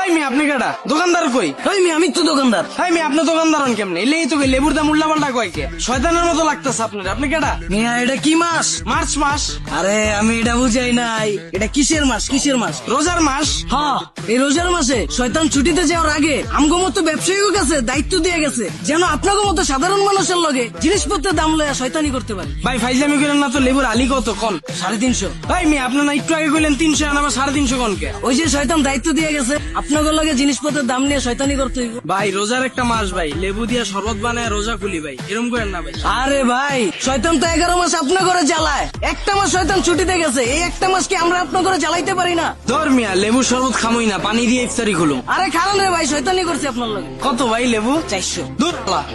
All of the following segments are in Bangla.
হাই মি আপনি কেডা দোকানদার কই? ওই মি আমি তো দোকানদার। হাই মি আপনি দোকানদার হন কেমনে? এলেই তো লেবুর দাম উল্লা পাল্টা কয় কে? শয়তানের মতো লাগতেছে আপনার। আপনি কেডা? মিয়া এটা কি মাস? মার্চ মাস। আরে আমি এটা বুঝাই নাই, এটা কিসের মাস? কিসের মাস? রোজার মাস। হ্যাঁ, এই রোজার মাসে শয়তান ছুটিতে যাওয়ার আগে আমগো মতো ব্যবসায়ীর কাছে দায়িত্ব দিয়ে গেছে যেন আপনাকে মতো সাধারণ মানুষের লগে জিনিসপত্রের দাম লয়া শয়তানি করতে পারে। ভাই ফাইজলামি করেন না তো, লেবুর আলি কত কোন? 350। ভাই মি আপনি না একটু আগে কইলেন 300, আর আমার 350 কোন কে? ওই যে শয়তান দায়িত্ব দিয়ে গেছে আপনাকে লগে জিনিসপত্রের দাম নিয়ে শয়তানি করতে হইব। ভাই রোজার একটা মাস ভাই, লেবু দিয়া শরবত বানায় রোজা খুলি ভাই, এরকম করেন না ভাই। আরে ভাই শয়তান তো 11 মাস আপনার ঘরে জ্বালায়, একটা মাস শয়তান ছুটিতে গেছে, এই একটা মাস কি আমরা আপনার ঘরে জ্বালাইতে পারি না? ধর মিয়া লেবু শরবত খামই না, পানি দিয়ে ইফতারি খুলুম। আরে খারান রে ভাই, শয়তানি করছে আপনার লগে। কত ভাই লেবু? 400। দূর আল্লাহ।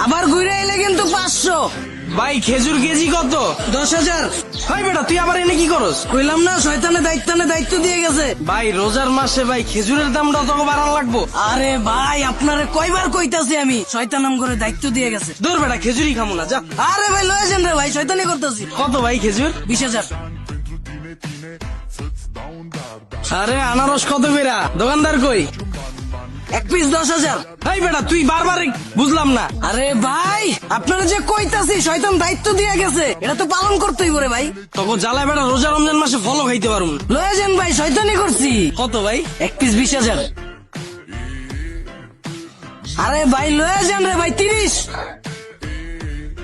আবার ঘুরে এলে কিন্তু 500। ভাই খেজুর কেজি কত? 10,000। ভাই বেটা তুই আবার এনে কি করস? কইলাম না শয়তানে দায়িত্ব দিয়ে গেছে। ভাই রোজার মাসে ভাই খেজুরের দামটা তো বাড়ান লাগবো। আরে ভাই আপনারে কয়বার কইতাছি আমি, শয়তান নাম করে দায়িত্ব দিয়ে গেছে। দূর বেটা খেজুরই খামো না, যা। আরে ভাই লয়ে যান রে ভাই, শয়তানি করতেছি। কত ভাই খেজুর? 20,000। আরে আনারস কত কইরা? দোকানদার কই? এক পিস 10,000। ভাই বেটা তুই বারবার বুঝলাম না। আরে ভাই আপনারা যে কইতাছি শয়তান দায়িত্ব দিয়ে গেছে, এটা তো পালন করতেই পারে ভাই। তখন জ্বালায় বেটা রোজা রমজান মাসে ফলও খাইতে পারুন। লয়ে যান ভাই, শয়তানি করছি। কত ভাই? এক পিস 20,000। আরে ভাই লয়ে যান রে ভাই, 30।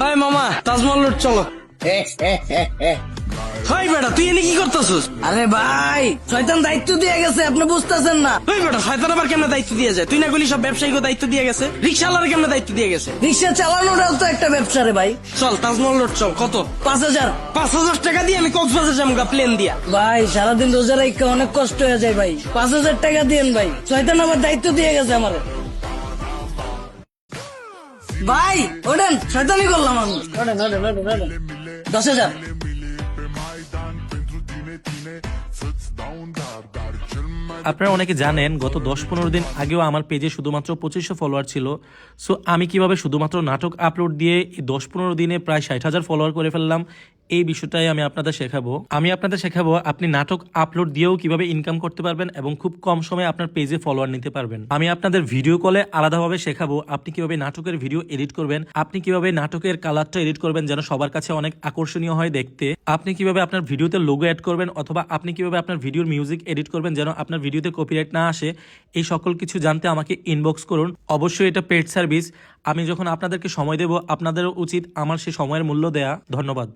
ভাই মামা তাজমহল রোড চলো। ভাই বেটা তুই এনে কি করতেছিস? আরে ভাই শয়তান দায়িত্ব দিয়ে গেছে, আপনি বুঝতেছেন না। ভাই বেটা শয়তান আবার কেমনে দায়িত্ব দিয়ে যায়? তুই না বলি সব ব্যবসায়ীকে দায়িত্ব দিয়ে গেছে, রিক্সাওয়ালার কেমনে দায়িত্ব দিয়ে গেছে? রিক্সা চালানোটাও তো একটা ব্যবসা রে ভাই। চল তাজমহল রোড চল। কত? 5,000। 5,000 টাকা দিয়ে আমি কক্সবাজার যাবো প্লেন দিয়া। ভাই সারাদিন রোজা রাখতে অনেক কষ্ট হয়ে যায় ভাই, 5,000 টাকা দিয়েন ভাই, শয়তান আমার দায়িত্ব দিয়ে গেছে আমারে। ভাই ওঠেন, শয়তানি করলাম আমি। ওঠেন 10,000। আপনারা অনেকে জানেন গত 10-15 দিন আগেও আমার পেজে শুধুমাত্র 2500 ফলোয়ার ছিল। সো আমি কিভাবে শুধুমাত্র নাটক আপলোড দিয়ে এই 10-15 দিনে প্রায় 60,000 ফলোয়ার করে ফেললাম, এই বিষয়টাই আমি আপনাদের শেখাবো। আপনি নাটক আপলোড দিয়েও কিভাবে ইনকাম করতে পারবেন এবং খুব কম সময়ে আপনার পেজে ফলোয়ার নিতে পারবেন। আমি আপনাদের ভিডিও কলে আলাদাভাবে শেখাবো আপনি কিভাবে নাটকের ভিডিও এডিট করবেন, আপনি কিভাবে নাটকের কালারটা এডিট করবেন যেন সবার কাছে অনেক আকর্ষণীয় হয় দেখতে, আপনি কিভাবে আপনার ভিডিওতে লোগো অ্যাড করবেন, অথবা আপনি কিভাবে আপনার ভিডিওর মিউজিক এডিট করবেন যেন আপনার ভিডিওতে কপিরাইট না আসে। এই সকল কিছু জানতে আমাকে ইনবক্স করুন। অবশ্যই এটা পেড সার্ভিস। আমি যখন আপনাদেরকে সময় দেব আপনাদেরও উচিত আমার সেই সময়ের মূল্য দেয়া। ধন্যবাদ।